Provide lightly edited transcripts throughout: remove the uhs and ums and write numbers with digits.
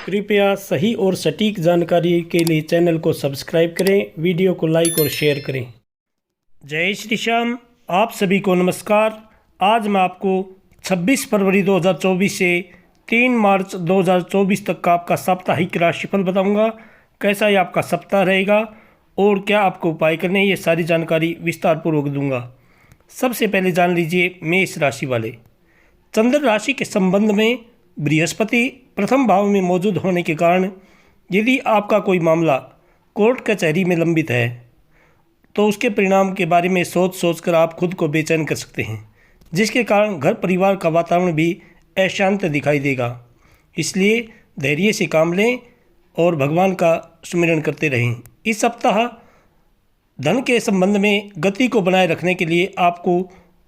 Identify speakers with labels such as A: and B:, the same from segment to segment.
A: कृपया सही और सटीक जानकारी के लिए चैनल को सब्सक्राइब करें, वीडियो को लाइक और शेयर करें। जय श्री श्याम। आप सभी को नमस्कार। आज मैं आपको 26 फरवरी 2024 से 3 मार्च 2024 तक का आपका साप्ताहिक राशिफल बताऊंगा। कैसा ये आपका सप्ताह रहेगा और क्या आपको उपाय करने हैं, ये सारी जानकारी विस्तार पूर्वक दूंगा। सबसे पहले जान लीजिए मेष राशि वाले। चंद्र राशि के संबंध में बृहस्पति प्रथम भाव में मौजूद होने के कारण यदि आपका कोई मामला कोर्ट कचहरी में लंबित है तो उसके परिणाम के बारे में सोच कर आप खुद को बेचैन कर सकते हैं, जिसके कारण घर परिवार का वातावरण भी अशांत दिखाई देगा। इसलिए धैर्य से काम लें और भगवान का सुमिरन करते रहें। इस सप्ताह धन के संबंध में गति को बनाए रखने के लिए आपको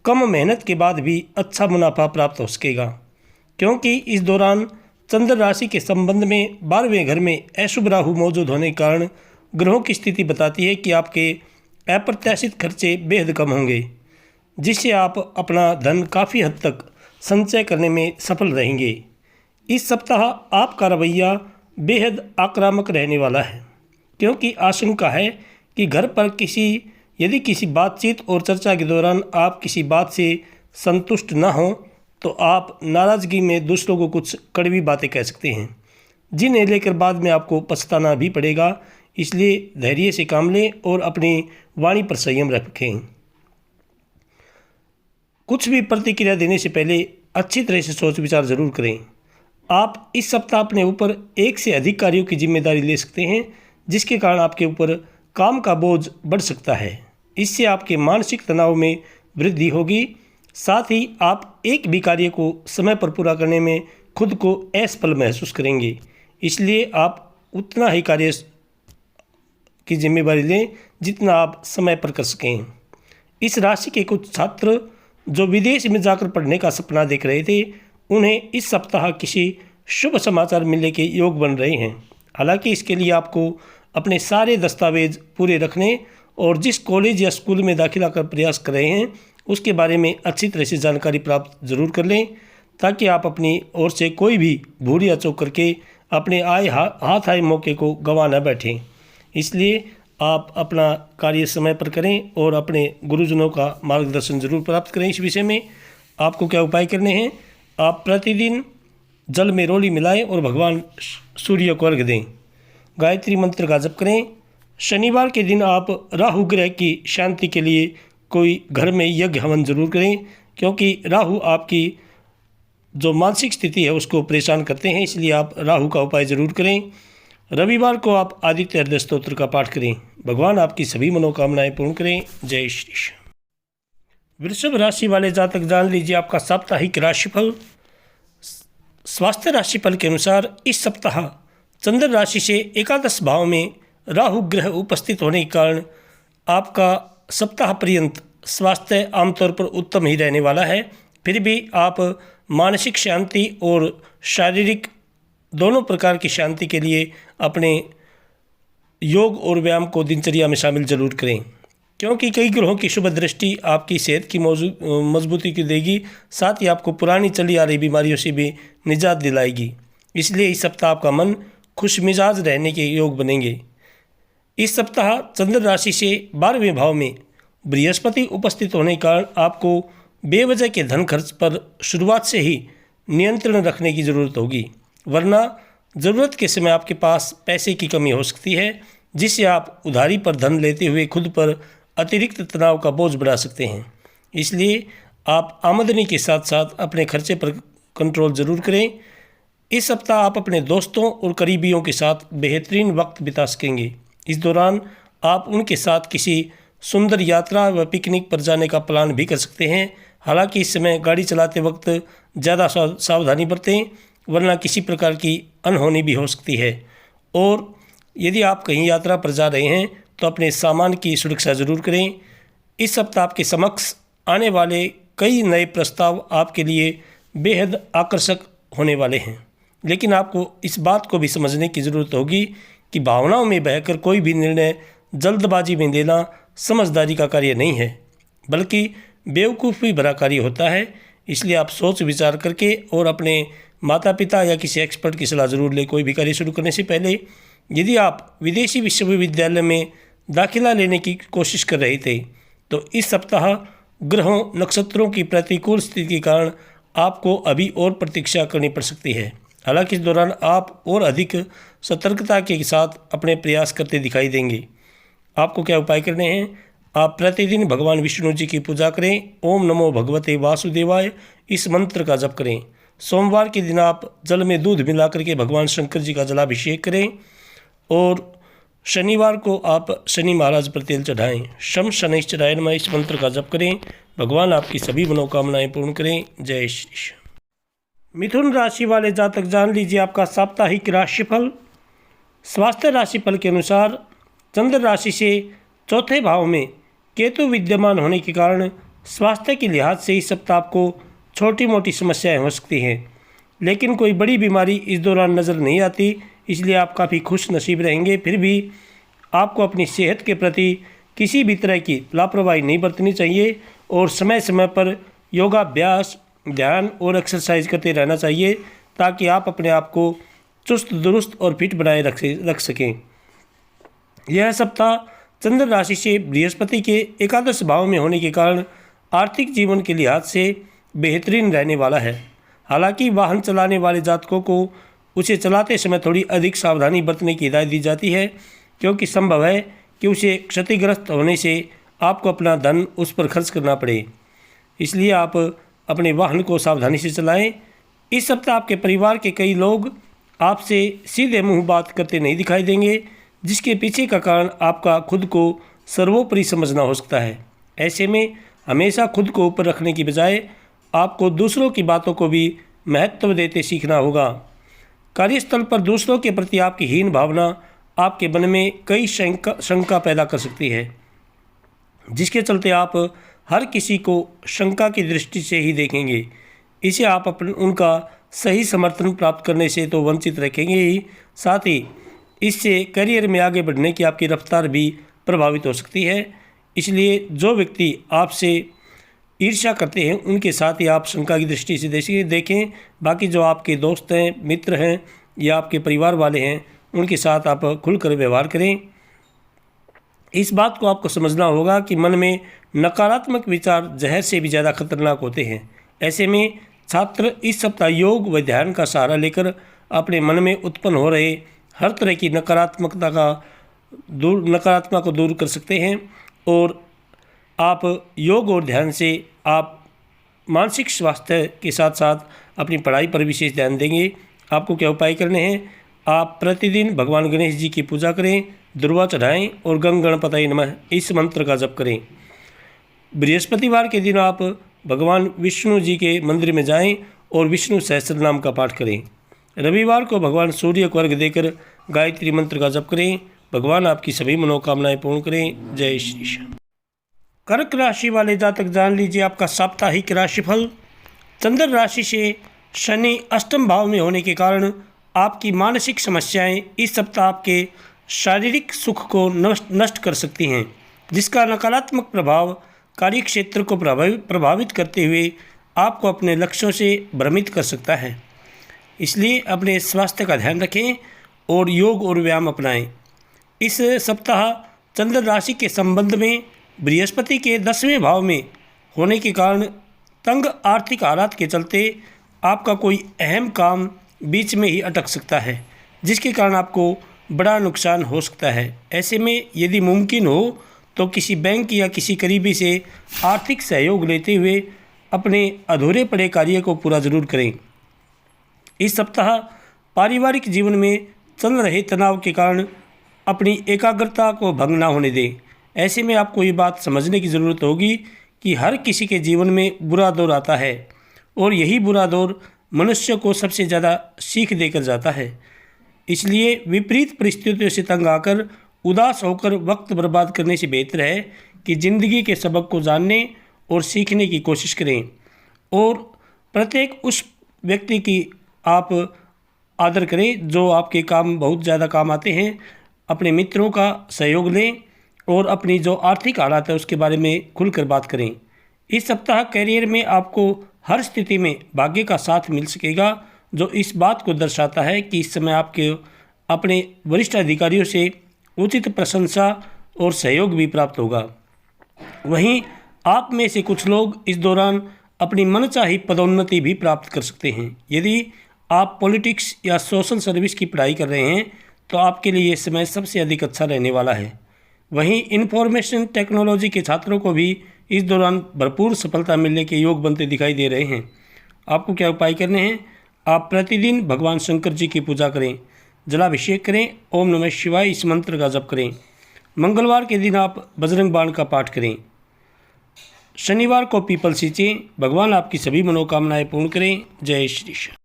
A: कम मेहनत के बाद भी अच्छा मुनाफा प्राप्त हो सकेगा, क्योंकि इस दौरान चंद्र राशि के संबंध में 12वें घर में अशुभ राहु मौजूद होने के कारण ग्रहों की स्थिति बताती है कि आपके अप्रत्याशित खर्चे बेहद कम होंगे, जिससे आप अपना धन काफ़ी हद तक संचय करने में सफल रहेंगे। इस सप्ताह आपका रवैया बेहद आक्रामक रहने वाला है, क्योंकि आशंका है कि घर पर यदि किसी बातचीत और चर्चा के दौरान आप किसी बात से संतुष्ट न हों तो आप नाराज़गी में दूसरों को कुछ कड़वी बातें कह सकते हैं, जिन्हें लेकर बाद में आपको पछताना भी पड़ेगा। इसलिए धैर्य से काम लें और अपनी वाणी पर संयम रखें। कुछ भी प्रतिक्रिया देने से पहले अच्छी तरह से सोच विचार जरूर करें। आप इस सप्ताह अपने ऊपर एक से अधिक कार्यों की जिम्मेदारी ले सकते हैं, जिसके कारण आपके ऊपर काम का बोझ बढ़ सकता है। इससे आपके मानसिक तनाव में वृद्धि होगी। साथ ही आप एक भी कार्य को समय पर पूरा करने में खुद को असफल महसूस करेंगे। इसलिए आप उतना ही कार्य की जिम्मेदारी लें जितना आप समय पर कर सकें। इस राशि के कुछ छात्र जो विदेश में जाकर पढ़ने का सपना देख रहे थे, उन्हें इस सप्ताह किसी शुभ समाचार मिलने के योग बन रहे हैं। हालांकि इसके लिए आपको अपने सारे दस्तावेज पूरे रखने और जिस कॉलेज या स्कूल में दाखिला कर प्रयास कर रहे हैं उसके बारे में अच्छी तरह से जानकारी प्राप्त जरूर कर लें, ताकि आप अपनी ओर से कोई भी भूल या चूक करके अपने हाथ आए मौके को गंवा न बैठें। इसलिए आप अपना कार्य समय पर करें और अपने गुरुजनों का मार्गदर्शन जरूर प्राप्त करें। इस विषय में आपको क्या उपाय करने हैं, आप प्रतिदिन जल में रोली मिलाएं और भगवान सूर्य को अर्घ दें। गायत्री मंत्र का जप करें। शनिवार के दिन आप राहु ग्रह की शांति के लिए कोई घर में यज्ञ हवन जरूर करें, क्योंकि राहु आपकी जो मानसिक स्थिति है उसको परेशान करते हैं। इसलिए आप राहु का उपाय जरूर करें। रविवार को आप आदित्य हृदय स्तोत्र का पाठ करें। भगवान आपकी सभी मनोकामनाएं पूर्ण करें। जय श्री कृष्ण। वृषभ राशि वाले जातक जान लीजिए आपका साप्ताहिक राशिफल। स्वास्थ्य राशिफल के अनुसार इस सप्ताह चंद्र राशि से एकादश भाव में राहु ग्रह उपस्थित होने के कारण आपका सप्ताह पर्यंत स्वास्थ्य आमतौर पर उत्तम ही रहने वाला है। फिर भी आप मानसिक शांति और शारीरिक दोनों प्रकार की शांति के लिए अपने योग और व्यायाम को दिनचर्या में शामिल जरूर करें, क्योंकि कई ग्रहों की शुभ दृष्टि आपकी सेहत की मजबूती की देगी, साथ ही आपको पुरानी चली आ रही बीमारियों से भी निजात दिलाएगी। इसलिए इस सप्ताह आपका मन खुश मिजाज रहने के योग बनेंगे। इस सप्ताह चंद्र राशि से 12वें भाव में बृहस्पति उपस्थित होने के कारण आपको बेवजह के धन खर्च पर शुरुआत से ही नियंत्रण रखने की ज़रूरत होगी, वरना ज़रूरत के समय आपके पास पैसे की कमी हो सकती है, जिससे आप उधारी पर धन लेते हुए खुद पर अतिरिक्त तनाव का बोझ बढ़ा सकते हैं। इसलिए आप आमदनी के साथ साथ अपने खर्चे पर कंट्रोल ज़रूर करें। इस सप्ताह आप अपने दोस्तों और करीबियों के साथ बेहतरीन वक्त बिता सकेंगे। इस दौरान आप उनके साथ किसी सुंदर यात्रा व पिकनिक पर जाने का प्लान भी कर सकते हैं। हालांकि इस समय गाड़ी चलाते वक्त ज़्यादा सावधानी बरतें, वरना किसी प्रकार की अनहोनी भी हो सकती है। और यदि आप कहीं यात्रा पर जा रहे हैं तो अपने सामान की सुरक्षा ज़रूर करें। इस सप्ताह आपके समक्ष आने वाले कई नए प्रस्ताव आपके लिए बेहद आकर्षक होने वाले हैं, लेकिन आपको इस बात को भी समझने की ज़रूरत होगी कि भावनाओं में बहकर कोई भी निर्णय जल्दबाजी में लेना समझदारी का कार्य नहीं है, बल्कि बेवकूफ़ी भरा कार्य होता है। इसलिए आप सोच विचार करके और अपने माता पिता या किसी एक्सपर्ट की सलाह ज़रूर लें। कोई भी कार्य शुरू करने से पहले यदि आप विदेशी विश्वविद्यालय में दाखिला लेने की कोशिश कर रहे थे तो इस सप्ताह ग्रहों नक्षत्रों की प्रतिकूल स्थिति के कारण आपको अभी और प्रतीक्षा करनी पड़ सकती है। हालांकि इस दौरान आप और अधिक सतर्कता के साथ अपने प्रयास करते दिखाई देंगे। आपको क्या उपाय करने हैं? आप प्रतिदिन भगवान विष्णु जी की पूजा करें। ओम नमो भगवते वासुदेवाय इस मंत्र का जप करें। सोमवार के दिन आप जल में दूध मिलाकर के भगवान शंकर जी का जलाभिषेक करें और शनिवार को आप शनि महाराज पर तेल चढ़ाएं। शम शनैश्चराय नमः इस मंत्र का जप करें। भगवान आपकी सभी मनोकामनाएं पूर्ण करें। जय श्री। मिथुन राशि वाले जातक जान लीजिए आपका साप्ताहिक राशिफल। स्वास्थ्य राशिफल के अनुसार चंद्र राशि से चौथे भाव में केतु विद्यमान होने के कारण स्वास्थ्य के लिहाज से इस सप्ताह आपको छोटी मोटी समस्याएं हो सकती हैं, लेकिन कोई बड़ी बीमारी इस दौरान नज़र नहीं आती, इसलिए आप काफ़ी खुश नसीब रहेंगे। फिर भी आपको अपनी सेहत के प्रति किसी भी तरह की लापरवाही नहीं बरतनी चाहिए और समय समय पर योगाभ्यास, ध्यान और एक्सरसाइज करते रहना चाहिए ताकि आप अपने आप को चुस्त दुरुस्त और फिट बनाए रख सकें। यह सप्ताह चंद्र राशि से बृहस्पति के एकादश भाव में होने के कारण आर्थिक जीवन के लिहाज से बेहतरीन रहने वाला है। हालांकि वाहन चलाने वाले जातकों को उसे चलाते समय थोड़ी अधिक सावधानी बरतने की हिदायत दी जाती है, क्योंकि संभव है कि उसे क्षतिग्रस्त होने से आपको अपना धन उस पर खर्च करना पड़े। इसलिए आप अपने वाहन को सावधानी से चलाएं। इस सप्ताह आपके परिवार के कई लोग आपसे सीधे मुंह बात करते नहीं दिखाई देंगे, जिसके पीछे का कारण आपका खुद को सर्वोपरि समझना हो सकता है। ऐसे में हमेशा खुद को ऊपर रखने की बजाय आपको दूसरों की बातों को भी महत्व देते सीखना होगा। कार्यस्थल पर दूसरों के प्रति आपकी हीन भावना आपके मन में कई शंका पैदा कर सकती है, जिसके चलते आप हर किसी को शंका की दृष्टि से ही देखेंगे। इसे आप उनका सही समर्थन प्राप्त करने से तो वंचित रखेंगे ही, साथ ही इससे करियर में आगे बढ़ने की आपकी रफ्तार भी प्रभावित हो सकती है। इसलिए जो व्यक्ति आपसे ईर्ष्या करते हैं उनके साथ ही आप शंका की दृष्टि से देखें। बाकी जो आपके दोस्त हैं, मित्र हैं या आपके परिवार वाले हैं, उनके साथ आप खुलकर व्यवहार करें। इस बात को आपको समझना होगा कि मन में नकारात्मक विचार जहर से भी ज़्यादा खतरनाक होते हैं। ऐसे में छात्र इस सप्ताह योग व ध्यान का सहारा लेकर अपने मन में उत्पन्न हो रहे हर तरह की नकारात्मकता को दूर कर सकते हैं और आप योग और ध्यान से आप मानसिक स्वास्थ्य के साथ साथ अपनी पढ़ाई पर विशेष ध्यान देंगे। आपको क्या उपाय करने हैं? आप प्रतिदिन भगवान गणेश जी की पूजा करें, दुर्वा चढ़ाएं और गंग गणपतये नमः इस मंत्र का जप करें। बृहस्पतिवार के दिन आप भगवान विष्णु जी के मंदिर में जाएं और विष्णु सहस्त्रनाम का पाठ करें। रविवार को भगवान सूर्य को अर्घ्य देकर गायत्री मंत्र का जप करें। भगवान आपकी सभी मनोकामनाएं पूर्ण करें। जय श्री कृष्ण। कर्क राशि वाले जातक जान लीजिए आपका साप्ताहिक राशिफल। चंद्र राशि से शनि अष्टम भाव में होने के कारण आपकी मानसिक समस्याएं इस सप्ताह आपके शारीरिक सुख को नष्ट कर सकती हैं, जिसका नकारात्मक प्रभाव कार्यक्षेत्र को प्रभावित करते हुए आपको अपने लक्ष्यों से भ्रमित कर सकता है। इसलिए अपने स्वास्थ्य का ध्यान रखें और योग और व्यायाम अपनाएं। इस सप्ताह चंद्र राशि के संबंध में बृहस्पति के 10वें भाव में होने के कारण तंग आर्थिक हालात के चलते आपका कोई अहम काम बीच में ही अटक सकता है, जिसके कारण आपको बड़ा नुकसान हो सकता है। ऐसे में यदि मुमकिन हो तो किसी बैंक या किसी करीबी से आर्थिक सहयोग लेते हुए अपने अधूरे पड़े कार्य को पूरा जरूर करें। इस सप्ताह पारिवारिक जीवन में चल रहे तनाव के कारण अपनी एकाग्रता को भंग ना होने दें। ऐसे में आपको ये बात समझने की ज़रूरत होगी कि हर किसी के जीवन में बुरा दौर आता है और यही बुरा दौर मनुष्य को सबसे ज़्यादा सीख देकर जाता है। इसलिए विपरीत परिस्थितियों से तंग आकर उदास होकर वक्त बर्बाद करने से बेहतर है कि ज़िंदगी के सबक को जानने और सीखने की कोशिश करें और प्रत्येक उस व्यक्ति की आप आदर करें जो आपके काम बहुत ज़्यादा काम आते हैं। अपने मित्रों का सहयोग लें और अपनी जो आर्थिक हालात है उसके बारे में खुलकर बात करें। इस सप्ताह करियर में आपको हर स्थिति में भाग्य का साथ मिल सकेगा। जो इस बात को दर्शाता है कि इस समय आपके अपने वरिष्ठ अधिकारियों से उचित प्रशंसा और सहयोग भी प्राप्त होगा। वहीं आप में से कुछ लोग इस दौरान अपनी मनचाही पदोन्नति भी प्राप्त कर सकते हैं। यदि आप पॉलिटिक्स या सोशल सर्विस की पढ़ाई कर रहे हैं तो आपके लिए ये समय सबसे अधिक अच्छा रहने वाला है। वहीं इंफॉर्मेशन टेक्नोलॉजी के छात्रों को भी इस दौरान भरपूर सफलता मिलने के योग बनते दिखाई दे रहे हैं। आपको क्या उपाय करने हैं? आप प्रतिदिन भगवान शंकर जी की पूजा करें, जलाभिषेक करें, ओम नमः शिवाय इस मंत्र का जप करें। मंगलवार के दिन आप बजरंग बाण का पाठ करें। शनिवार को पीपल सींचें। भगवान आपकी सभी मनोकामनाएं पूर्ण करें। जय श्री श्याम।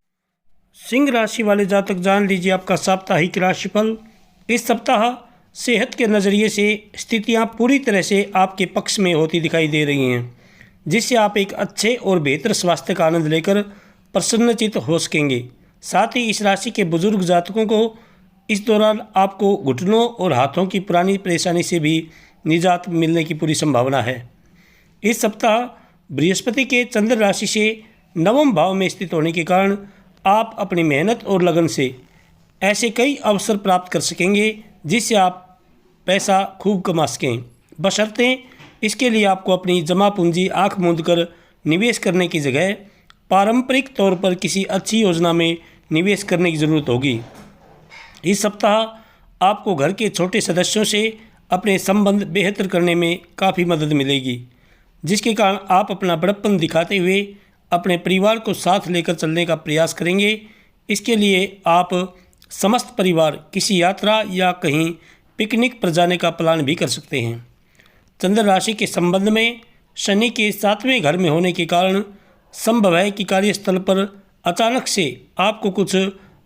A: सिंह राशि वाले जातक जान लीजिए आपका साप्ताहिक राशिफल। इस सप्ताह सेहत के नज़रिए से स्थितियां पूरी तरह से आपके पक्ष में होती दिखाई दे रही हैं, जिससे आप एक अच्छे और बेहतर स्वास्थ्य का आनंद लेकर प्रसन्नचित्त हो सकेंगे। साथ ही इस राशि के बुजुर्ग जातकों को इस दौरान आपको घुटनों और हाथों की पुरानी परेशानी से भी निजात मिलने की पूरी संभावना है। इस सप्ताह बृहस्पति के चंद्र राशि से नवम भाव में स्थित होने के कारण आप अपनी मेहनत और लगन से ऐसे कई अवसर प्राप्त कर सकेंगे जिससे आप पैसा खूब कमा सकें। बशर्ते इसके लिए आपको अपनी जमा पूंजी आंख मूंद कर निवेश करने की जगह पारंपरिक तौर पर किसी अच्छी योजना में निवेश करने की ज़रूरत होगी। इस सप्ताह आपको घर के छोटे सदस्यों से अपने संबंध बेहतर करने में काफ़ी मदद मिलेगी, जिसके कारण आप अपना बड़प्पन दिखाते हुए अपने परिवार को साथ लेकर चलने का प्रयास करेंगे। इसके लिए आप समस्त परिवार किसी यात्रा या कहीं पिकनिक पर जाने का प्लान भी कर सकते हैं। चंद्र राशि के संबंध में शनि के 7वें घर में होने के कारण संभव है कि कार्यस्थल पर अचानक से आपको कुछ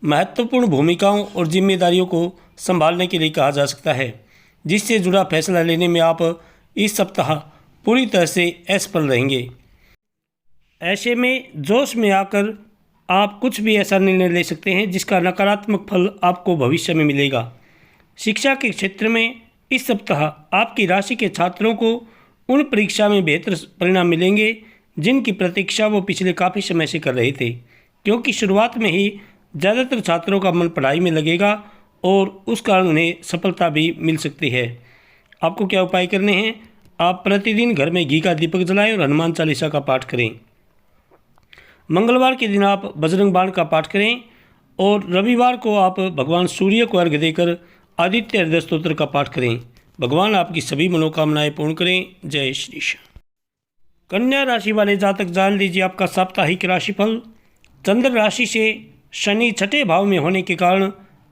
A: महत्वपूर्ण भूमिकाओं और जिम्मेदारियों को संभालने के लिए कहा जा सकता है, जिससे जुड़ा फैसला लेने में आप इस सप्ताह पूरी तरह से असफल रहेंगे। ऐसे में जोश में आकर आप कुछ भी ऐसा निर्णय ले सकते हैं जिसका नकारात्मक फल आपको भविष्य में मिलेगा। शिक्षा के क्षेत्र में इस सप्ताह आपकी राशि के छात्रों को उन परीक्षा में बेहतर परिणाम मिलेंगे जिनकी प्रतीक्षा वो पिछले काफ़ी समय से कर रहे थे, क्योंकि शुरुआत में ही ज़्यादातर छात्रों का मन पढ़ाई में लगेगा और उस कारण उन्हें सफलता भी मिल सकती है। आपको क्या उपाय करने हैं? आप प्रतिदिन घर में घी का दीपक जलाएं और हनुमान चालीसा का पाठ करें। मंगलवार के दिन आप बजरंग बाण का पाठ करें और रविवार को आप भगवान सूर्य को अर्घ्य देकर आदित्य हृदय स्तोत्र का पाठ करें। भगवान आपकी सभी मनोकामनाएं पूर्ण करें। जय श्री श्याम। कन्या राशि वाले जातक जान लीजिए आपका साप्ताहिक राशिफल। चंद्र राशि से शनि छठे भाव में होने के कारण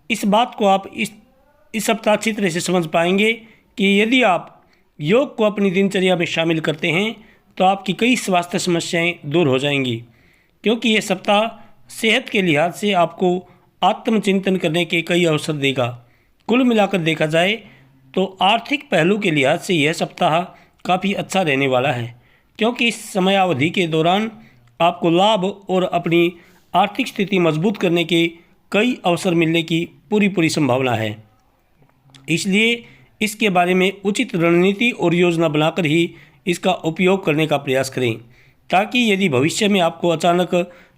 A: इस बात को आप इस सप्ताह अच्छी तरह से समझ पाएंगे कि यदि आप योग को अपनी दिनचर्या में शामिल करते हैं तो आपकी कई स्वास्थ्य समस्याएं दूर हो जाएंगी, क्योंकि ये सप्ताह सेहत के लिहाज से आपको आत्मचिंतन करने के कई अवसर देगा। कुल मिलाकर देखा जाए तो आर्थिक पहलू के लिहाज से यह सप्ताह काफ़ी अच्छा रहने वाला है, क्योंकि इस समयावधि के दौरान आपको लाभ और अपनी आर्थिक स्थिति मजबूत करने के कई अवसर मिलने की पूरी संभावना है। इसलिए इसके बारे में उचित रणनीति और योजना बनाकर ही इसका उपयोग करने का प्रयास करें, ताकि यदि भविष्य में आपको अचानक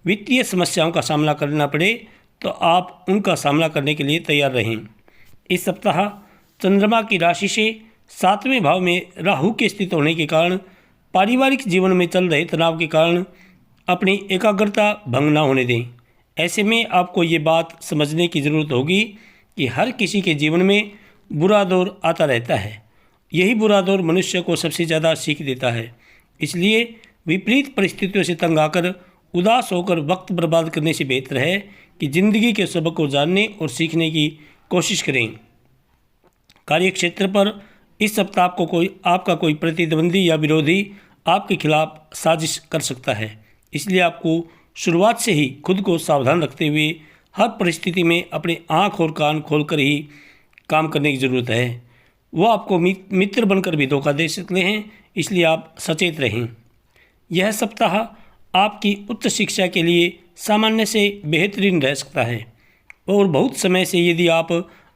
A: वित्तीय समस्याओं का सामना करना पड़े तो आप उनका सामना करने के लिए तैयार रहें। इस सप्ताह चंद्रमा की राशि से 7वें भाव में राहु के स्थित होने के कारण पारिवारिक जीवन में चल रहे तनाव के कारण अपनी एकाग्रता भंग न होने दें। ऐसे में आपको ये बात समझने की ज़रूरत होगी कि हर किसी के जीवन में बुरा दौर आता रहता है। यही बुरा दौर मनुष्य को सबसे ज़्यादा सीख देता है। इसलिए विपरीत परिस्थितियों से तंग आकर उदास होकर वक्त बर्बाद करने से बेहतर है कि ज़िंदगी के सबक को जानने और सीखने की कोशिश करें। कार्यक्षेत्र पर इस सप्ताह आपका कोई प्रतिद्वंदी या विरोधी आपके खिलाफ साजिश कर सकता है। इसलिए आपको शुरुआत से ही खुद को सावधान रखते हुए हर परिस्थिति में अपने आँख और कान खोलकर ही काम करने की ज़रूरत है। वो आपको मित्र बनकर भी धोखा दे सकते हैं, इसलिए आप सचेत रहें। यह सप्ताह आपकी उच्च शिक्षा के लिए सामान्य से बेहतरीन रह सकता है और बहुत समय से यदि आप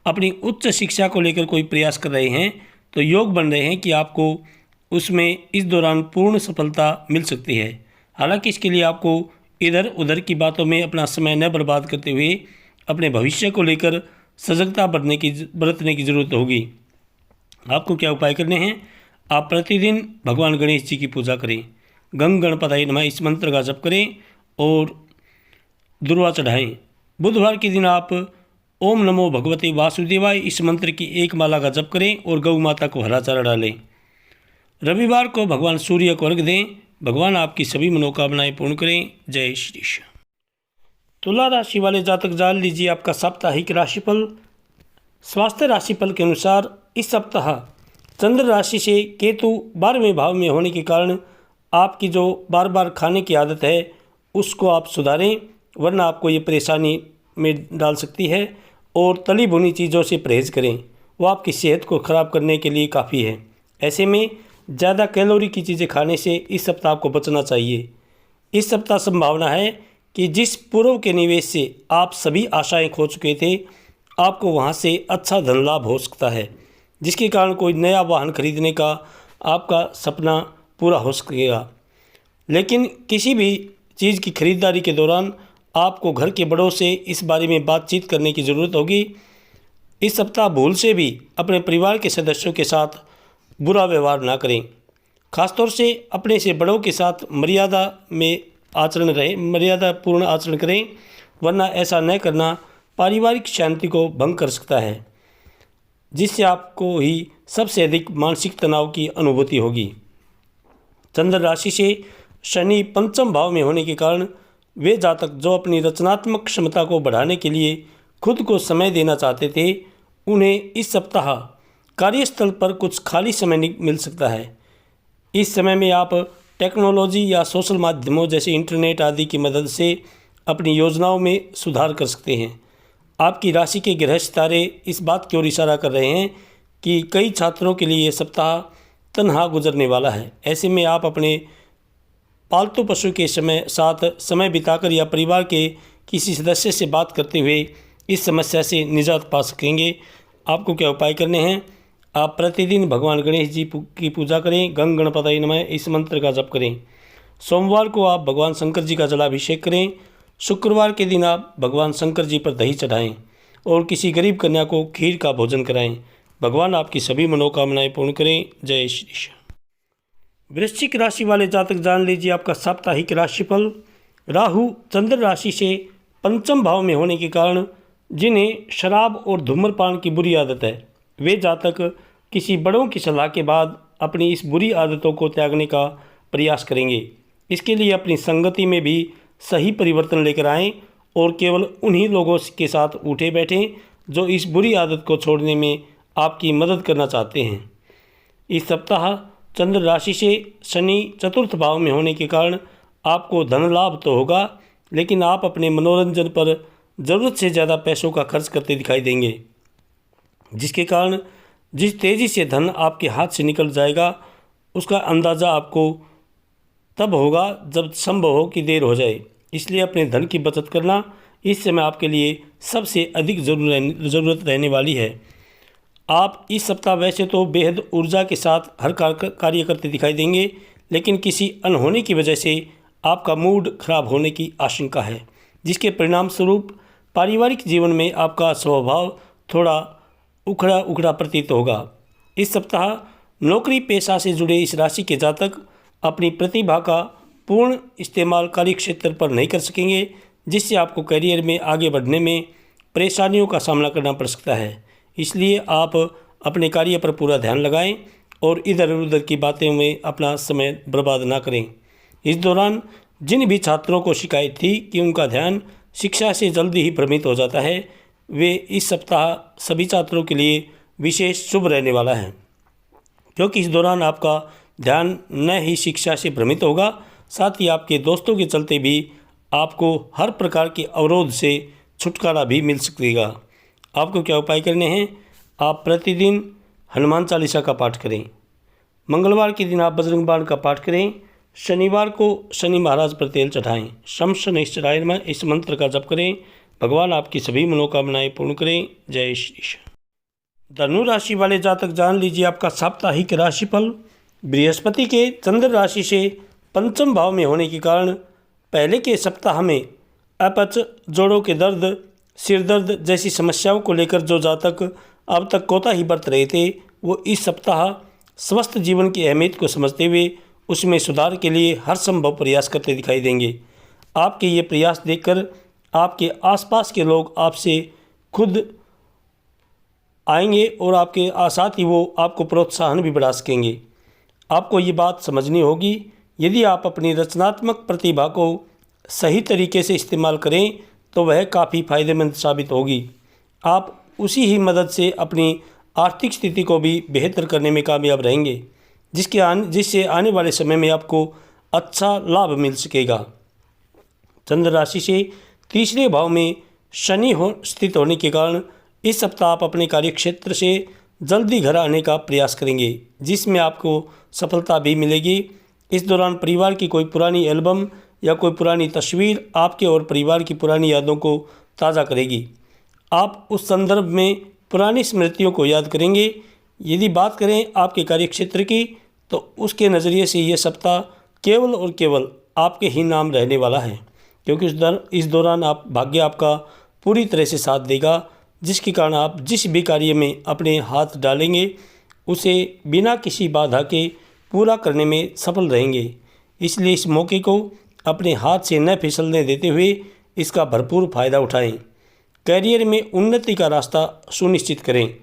A: अपनी उच्च शिक्षा को लेकर कोई प्रयास कर रहे हैं तो योग बन रहे हैं कि आपको उसमें इस दौरान पूर्ण सफलता मिल सकती है। हालांकि इसके लिए आपको इधर उधर की बातों में अपना समय न बर्बाद करते हुए अपने भविष्य को लेकर सजगता बरतने की जरूरत होगी। आपको क्या उपाय करने हैं? आप प्रतिदिन भगवान गणेश जी की पूजा करें, गंग गणपतये नमः इस मंत्र का जप करें और दुर्वा चढ़ाएं। बुधवार के दिन आप ओम नमो भगवते वासुदेवाय इस मंत्र की एक माला का जप करें और गौ माता को हरा चारा डालें। रविवार को भगवान सूर्य को अर्घ दें। भगवान आपकी सभी मनोकामनाएं पूर्ण करें। जय श्री कृष्ण। तुला राशि वाले जातक जान लीजिए आपका साप्ताहिक राशिफल। स्वास्थ्य राशिफल के अनुसार इस सप्ताह चंद्र राशि से केतु 12वें भाव में होने के कारण आपकी जो बार बार खाने की आदत है उसको आप सुधारें, वरना आपको ये परेशानी में डाल सकती है। और तली भुनी चीज़ों से परहेज़ करें, वो आपकी सेहत को ख़राब करने के लिए काफ़ी है। ऐसे में ज़्यादा कैलोरी की चीज़ें खाने से इस सप्ताह आपको बचना चाहिए। इस सप्ताह संभावना है कि जिस पूर्व के निवेश से आप सभी आशाएं खो चुके थे, आपको वहां से अच्छा धन लाभ हो सकता है, जिसके कारण कोई नया वाहन खरीदने का आपका सपना पूरा हो सकेगा। लेकिन किसी भी चीज़ की खरीदारी के दौरान आपको घर के बड़ों से इस बारे में बातचीत करने की ज़रूरत होगी। इस सप्ताह भूल से भी अपने परिवार के सदस्यों के साथ बुरा व्यवहार ना करें। खासतौर से अपने से बड़ों के साथ मर्यादापूर्ण आचरण करें, वरना ऐसा न करना पारिवारिक शांति को भंग कर सकता है, जिससे आपको ही सबसे अधिक मानसिक तनाव की अनुभूति होगी। चंद्र राशि से शनि पंचम भाव में होने के कारण वे जातक जो अपनी रचनात्मक क्षमता को बढ़ाने के लिए खुद को समय देना चाहते थे, उन्हें इस सप्ताह कार्यस्थल पर कुछ खाली समय मिल सकता है। इस समय में आप टेक्नोलॉजी या सोशल माध्यमों जैसे इंटरनेट आदि की मदद से अपनी योजनाओं में सुधार कर सकते हैं। आपकी राशि के ग्रह सितारे इस बात की ओर इशारा कर रहे हैं कि कई छात्रों के लिए यह सप्ताह तन्हा गुजरने वाला है। ऐसे में आप अपने पालतू पशु के साथ समय बिताकर या परिवार के किसी सदस्य से बात करते हुए इस समस्या से निजात पा सकेंगे। आपको क्या उपाय करने हैं? आप प्रतिदिन भगवान गणेश जी की पूजा करें, गंग गणपतये नमः इस मंत्र का जप करें। सोमवार को आप भगवान शंकर जी का जलाभिषेक करें। शुक्रवार के दिन आप भगवान शंकर जी पर दही चढ़ाएं और किसी गरीब कन्या को खीर का भोजन कराएं। भगवान आपकी सभी मनोकामनाएं पूर्ण करें। जय श्री कृष्ण। वृश्चिक राशि वाले जातक जान लीजिए आपका साप्ताहिक राशिफल। राहु चंद्र राशि से पंचम भाव में होने के कारण जिन्हें शराब और धूम्रपान की बुरी आदत है, वे जातक किसी बड़ों की सलाह के बाद अपनी इस बुरी आदतों को त्यागने का प्रयास करेंगे। इसके लिए अपनी संगति में भी सही परिवर्तन लेकर आएं और केवल उन्हीं लोगों के साथ उठे बैठें जो इस बुरी आदत को छोड़ने में आपकी मदद करना चाहते हैं। इस सप्ताह चंद्र राशि से शनि चतुर्थ भाव में होने के कारण आपको धन लाभ तो होगा, लेकिन आप अपने मनोरंजन पर ज़रूरत से ज़्यादा पैसों का खर्च करते दिखाई देंगे, जिसके कारण जिस तेज़ी से धन आपके हाथ से निकल जाएगा उसका अंदाज़ा आपको तब होगा जब संभव हो कि देर हो जाए। इसलिए अपने धन की बचत करना इस समय आपके लिए सबसे अधिक ज़रूरत रहने वाली है। आप इस सप्ताह वैसे तो बेहद ऊर्जा के साथ हर कार्य करते दिखाई देंगे, लेकिन किसी अनहोनी की वजह से आपका मूड खराब होने की आशंका है, जिसके परिणाम स्वरूप पारिवारिक जीवन में आपका स्वभाव थोड़ा उखड़ा उखड़ा प्रतीत होगा। इस सप्ताह नौकरी पेशा से जुड़े इस राशि के जातक अपनी प्रतिभा का पूर्ण इस्तेमाल कार्य क्षेत्र पर नहीं कर सकेंगे, जिससे आपको करियर में आगे बढ़ने में परेशानियों का सामना करना पड़ सकता है। इसलिए आप अपने कार्य पर पूरा ध्यान लगाएं और इधर उधर की बातों में अपना समय बर्बाद ना करें। इस दौरान जिन भी छात्रों को शिकायत थी कि उनका ध्यान शिक्षा से जल्दी ही भ्रमित हो जाता है, वे इस सप्ताह सभी छात्रों के लिए विशेष शुभ रहने वाला है, क्योंकि इस दौरान आपका ध्यान न ही शिक्षा से भ्रमित होगा, साथ ही आपके दोस्तों के चलते भी आपको हर प्रकार के अवरोध से छुटकारा भी मिल सकेगा। आपको क्या उपाय करने हैं? आप प्रतिदिन हनुमान चालीसा का पाठ करें। मंगलवार के दिन आप बजरंग बाण का पाठ करें। शनिवार को शनि महाराज पर तेल चढ़ाएं। शम शनैश्चराय नमः इस मंत्र का जप करें। भगवान आपकी सभी मनोकामनाएं पूर्ण करें। जय श्री कृष्ण। धनु राशि वाले जातक जान लीजिए आपका साप्ताहिक राशिफल। बृहस्पति के चंद्र राशि से पंचम भाव में होने के कारण पहले के सप्ताह में अपच, जोड़ों के दर्द, सिर दर्द जैसी समस्याओं को लेकर जो जातक अब तक कोताही बरत रहे थे, वो इस सप्ताह स्वस्थ जीवन की अहमियत को समझते हुए उसमें सुधार के लिए हर संभव प्रयास करते दिखाई देंगे। आपके ये प्रयास देखकर आपके आसपास के लोग आपसे खुद आएंगे और आपके साथ ही वो आपको प्रोत्साहन भी बढ़ा सकेंगे। आपको ये बात समझनी होगी, यदि आप अपनी रचनात्मक प्रतिभा को सही तरीके से इस्तेमाल करें तो वह काफ़ी फायदेमंद साबित होगी। आप उसी ही मदद से अपनी आर्थिक स्थिति को भी बेहतर करने में कामयाब रहेंगे, जिससे आने वाले समय में आपको अच्छा लाभ मिल सकेगा। चंद्र राशि से तीसरे भाव में शनि स्थित होने के कारण इस सप्ताह आप अपने कार्यक्षेत्र से जल्दी घर आने का प्रयास करेंगे, जिसमें आपको सफलता भी मिलेगी। इस दौरान परिवार की कोई पुरानी एल्बम या कोई पुरानी तस्वीर आपके और परिवार की पुरानी यादों को ताज़ा करेगी। आप उस संदर्भ में पुरानी स्मृतियों को याद करेंगे। यदि बात करें आपके कार्यक्षेत्र की, तो उसके नज़रिए से यह सप्ताह केवल और केवल आपके ही नाम रहने वाला है, क्योंकि इस दौरान भाग्य आपका पूरी तरह से साथ देगा, जिसके कारण आप जिस भी कार्य में अपने हाथ डालेंगे उसे बिना किसी बाधा के पूरा करने में सफल रहेंगे। इसलिए इस मौके को अपने हाथ से न फिसलने देते हुए इसका भरपूर फ़ायदा उठाएं। कैरियर में उन्नति का रास्ता सुनिश्चित करें।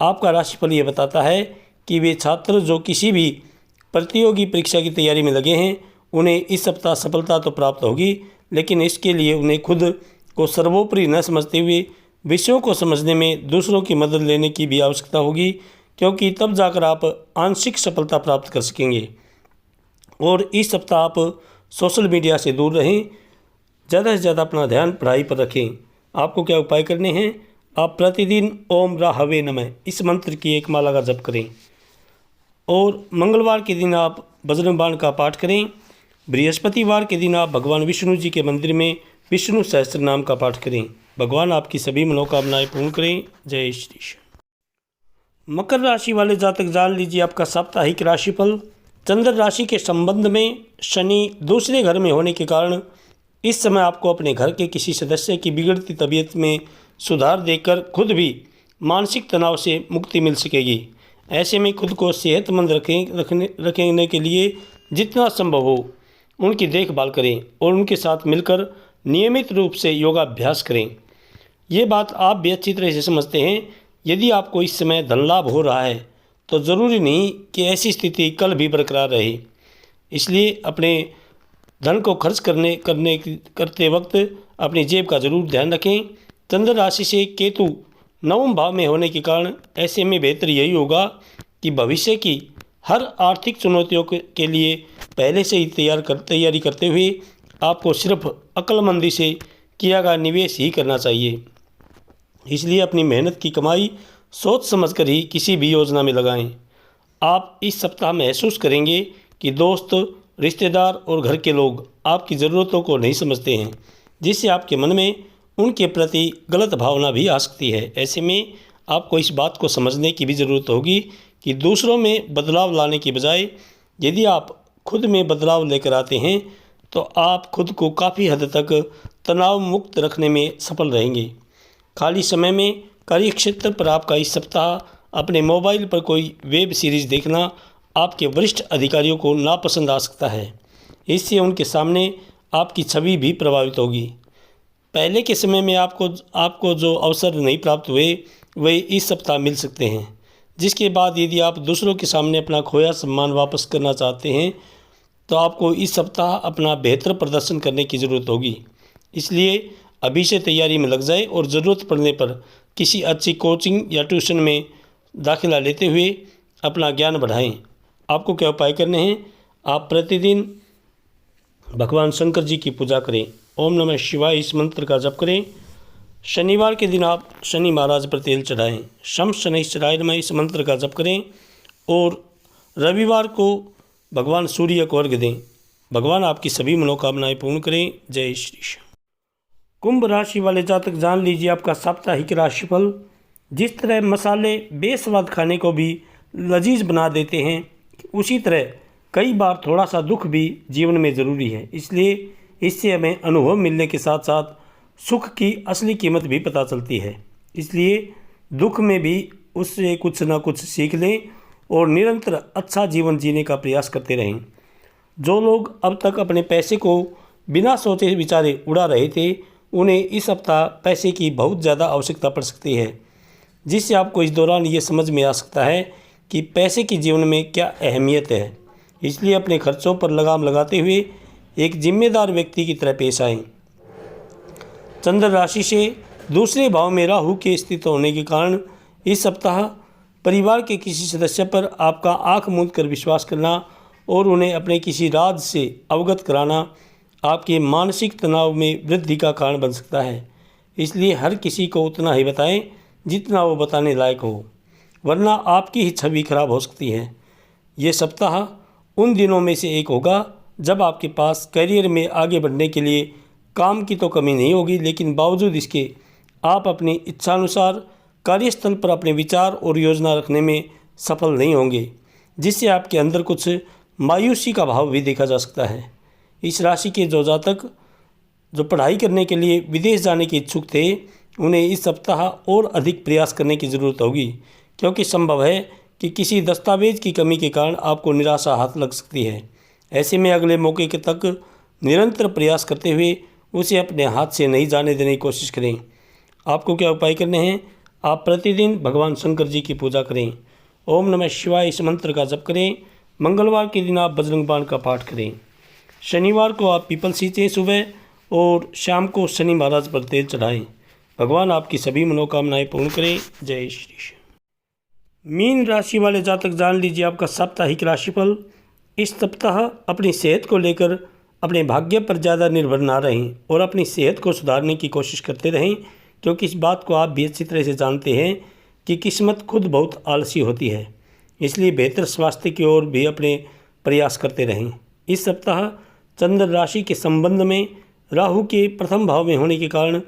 A: आपका राशिफल ये बताता है कि वे छात्र जो किसी भी प्रतियोगी परीक्षा की तैयारी में लगे हैं, उन्हें इस सप्ताह सफलता तो प्राप्त होगी, लेकिन इसके लिए उन्हें खुद को सर्वोपरि न समझते हुए विषयों को समझने में दूसरों की मदद लेने की भी आवश्यकता होगी, क्योंकि तब जाकर आप आंशिक सफलता प्राप्त कर सकेंगे। और इस सप्ताह आप सोशल मीडिया से दूर रहें, ज़्यादा से ज़्यादा अपना ध्यान पढ़ाई पर रखें। आपको क्या उपाय करने हैं? आप प्रतिदिन ओम राहवे नमः इस मंत्र की एक माला का जप करें, और मंगलवार के दिन आप बजरंग बाण का पाठ करें। बृहस्पतिवार के दिन आप भगवान विष्णु जी के मंदिर में विष्णु सहस्त्र नाम का पाठ करें। भगवान आपकी सभी मनोकामनाएं पूर्ण करें। जय श्री कृष्ण। मकर राशि वाले जातक जान लीजिए आपका साप्ताहिक राशिफल। चंद्र राशि के संबंध में शनि दूसरे घर में होने के कारण इस समय आपको अपने घर के किसी सदस्य की बिगड़ती तबीयत में सुधार देखकर खुद भी मानसिक तनाव से मुक्ति मिल सकेगी। ऐसे में खुद को सेहतमंद रखने के लिए जितना संभव हो उनकी देखभाल करें और उनके साथ मिलकर नियमित रूप से योगाभ्यास करें। ये बात आप भी अच्छी तरह से समझते हैं। यदि आपको इस समय धन लाभ हो रहा है तो ज़रूरी नहीं कि ऐसी स्थिति कल भी बरकरार रहे। इसलिए अपने धन को खर्च करते वक्त अपनी जेब का ज़रूर ध्यान रखें। चंद्र राशि से केतु नवम भाव में होने के कारण ऐसे में बेहतर यही होगा कि भविष्य की हर आर्थिक चुनौतियों के लिए पहले से ही तैयारी करते हुए आपको सिर्फ अक्लमंदी से किया गया निवेश ही करना चाहिए। इसलिए अपनी मेहनत की कमाई सोच समझकर ही किसी भी योजना में लगाएं। आप इस सप्ताह महसूस करेंगे कि दोस्त, रिश्तेदार और घर के लोग आपकी ज़रूरतों को नहीं समझते हैं, जिससे आपके मन में उनके प्रति गलत भावना भी आ सकती है। ऐसे में आपको इस बात को समझने की भी ज़रूरत होगी कि दूसरों में बदलाव लाने की बजाय यदि आप खुद में बदलाव लेकर आते हैं तो आप खुद को काफ़ी हद तक तनाव मुक्त रखने में सफल रहेंगे। खाली समय में कार्यक्षेत्र पर आपका इस सप्ताह अपने मोबाइल पर कोई वेब सीरीज़ देखना आपके वरिष्ठ अधिकारियों को नापसंद आ सकता है। इससे उनके सामने आपकी छवि भी प्रभावित होगी। पहले के समय में आपको जो अवसर नहीं प्राप्त हुए वे इस सप्ताह मिल सकते हैं, जिसके बाद यदि आप दूसरों के सामने अपना खोया सम्मान वापस करना चाहते हैं तो आपको इस सप्ताह अपना बेहतर प्रदर्शन करने की ज़रूरत होगी। इसलिए अभी से तैयारी में लग जाए और ज़रूरत पड़ने पर किसी अच्छी कोचिंग या ट्यूशन में दाखिला लेते हुए अपना ज्ञान बढ़ाएं। आपको क्या उपाय करने हैं? आप प्रतिदिन भगवान शंकर जी की पूजा करें, ओम नमः शिवाय इस मंत्र का जप करें। शनिवार के दिन आप शनि महाराज पर तेल चढ़ाएं, शम शनैश्चराय नमः इस मंत्र का जप करें, और रविवार को भगवान सूर्य को अर्घ्य दें। भगवान आपकी सभी मनोकामनाएं पूर्ण करें। जय श्री कृष्ण। कुंभ राशि वाले जातक जान लीजिए आपका साप्ताहिक राशिफल। जिस तरह मसाले बेस्वाद खाने को भी लजीज बना देते हैं, उसी तरह कई बार थोड़ा सा दुख भी जीवन में ज़रूरी है। इसलिए इससे हमें अनुभव मिलने के साथ साथ सुख की असली कीमत भी पता चलती है। इसलिए दुख में भी उससे कुछ ना कुछ सीख लें और निरंतर अच्छा जीवन जीने का प्रयास करते रहें। जो लोग अब तक अपने पैसे को बिना सोचे विचारे उड़ा रहे थे, उन्हें इस सप्ताह पैसे की बहुत ज़्यादा आवश्यकता पड़ सकती है, जिससे आपको इस दौरान ये समझ में आ सकता है कि पैसे की जीवन में क्या अहमियत है। इसलिए अपने खर्चों पर लगाम लगाते हुए एक जिम्मेदार व्यक्ति की तरह पेश आएं। चंद्र राशि से दूसरे भाव में राहु के स्थित होने के कारण इस सप्ताह परिवार के किसी सदस्य पर आपका आंख मूंद कर विश्वास करना और उन्हें अपने किसी राज से अवगत कराना आपके मानसिक तनाव में वृद्धि का कारण बन सकता है। इसलिए हर किसी को उतना ही बताएं जितना वो बताने लायक हो, वरना आपकी ही छवि खराब हो सकती है। ये सप्ताह उन दिनों में से एक होगा जब आपके पास करियर में आगे बढ़ने के लिए काम की तो कमी नहीं होगी, लेकिन बावजूद इसके आप अपनी इच्छानुसार कार्यस्थल पर अपने विचार और योजना रखने में सफल नहीं होंगे, जिससे आपके अंदर कुछ मायूसी का भाव भी देखा जा सकता है। इस राशि के जो जातक जो पढ़ाई करने के लिए विदेश जाने के इच्छुक थे, उन्हें इस सप्ताह और अधिक प्रयास करने की ज़रूरत होगी, क्योंकि संभव है कि किसी दस्तावेज की कमी के कारण आपको निराशा हाथ लग सकती है। ऐसे में अगले मौके के तक निरंतर प्रयास करते हुए उसे अपने हाथ से नहीं जाने देने की कोशिश करें। आपको क्या उपाय करने हैं? आप प्रतिदिन भगवान शंकर जी की पूजा करें। ओम नमः शिवाय इस मंत्र का जप करें। मंगलवार के दिन आप बजरंग बाण का पाठ करें। शनिवार को आप पीपल सींचे सुबह और शाम को शनि महाराज पर तेल चढ़ाएं। भगवान आपकी सभी मनोकामनाएं पूर्ण करें। जय श्री कृष्ण। मीन राशि वाले जातक जान लीजिए आपका साप्ताहिक राशिफल। इस सप्ताह अपनी सेहत को लेकर अपने भाग्य पर ज़्यादा निर्भर ना रहें और अपनी सेहत को सुधारने की कोशिश करते रहें, क्योंकि इस बात को आप भी अच्छी तरह से जानते हैं कि किस्मत खुद बहुत आलसी होती है। इसलिए बेहतर स्वास्थ्य की ओर भी अपने प्रयास करते रहें। इस सप्ताह चंद्र राशि के संबंध में राहु के प्रथम भाव में होने के कारण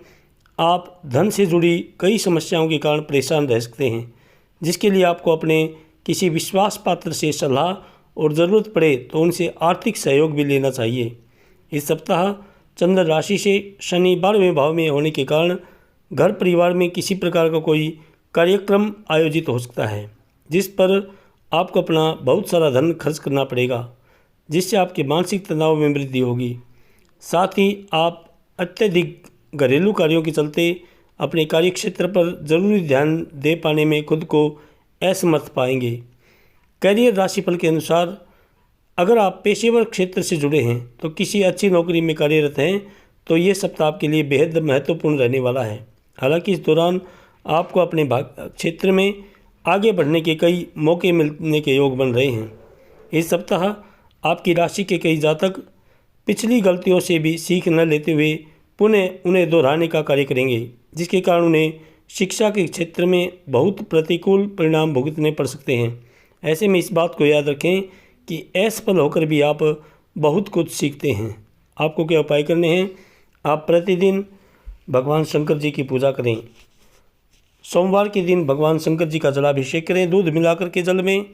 A: आप धन से जुड़ी कई समस्याओं के कारण परेशान रह सकते हैं, जिसके लिए आपको अपने किसी विश्वास पात्र से सलाह और ज़रूरत पड़े तो उनसे आर्थिक सहयोग भी लेना चाहिए। इस सप्ताह चंद्र राशि से शनि 12वें भाव में होने के कारण घर परिवार में किसी प्रकार का कोई कार्यक्रम आयोजित हो सकता है, जिस पर आपको अपना बहुत सारा धन खर्च करना पड़ेगा, जिससे आपके मानसिक तनाव में वृद्धि होगी। साथ ही आप अत्यधिक घरेलू कार्यों के चलते अपने कार्यक्षेत्र पर जरूरी ध्यान दे पाने में खुद को असमर्थ पाएंगे। करियर राशिफल के अनुसार अगर आप पेशेवर क्षेत्र से जुड़े हैं तो किसी अच्छी नौकरी में कार्यरत हैं तो ये सप्ताह आपके लिए बेहद महत्वपूर्ण रहने वाला है। हालांकि इस दौरान आपको अपने क्षेत्र में आगे बढ़ने के कई मौके मिलने के योग बन रहे हैं। इस सप्ताह आपकी राशि के कई जातक पिछली गलतियों से भी सीख न लेते हुए पुनः उन्हें दोहराने का कार्य करेंगे, जिसके कारण उन्हें शिक्षा के क्षेत्र में बहुत प्रतिकूल परिणाम भुगतने पड़ सकते हैं। ऐसे में इस बात को याद रखें कि असफल होकर भी आप बहुत कुछ सीखते हैं। आपको क्या उपाय करने हैं? आप प्रतिदिन भगवान शंकर जी की पूजा करें। सोमवार के दिन भगवान शंकर जी का जलाभिषेक करें दूध मिलाकर के जल में,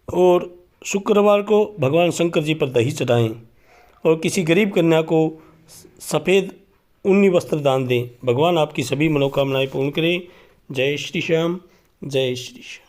A: और शुक्रवार को भगवान शंकर जी पर दही चढ़ाएं और किसी गरीब कन्या को सफ़ेद ऊनी वस्त्र दान दें। भगवान आपकी सभी मनोकामनाएं पूर्ण करें। जय श्री श्याम, जय श्री श्याम।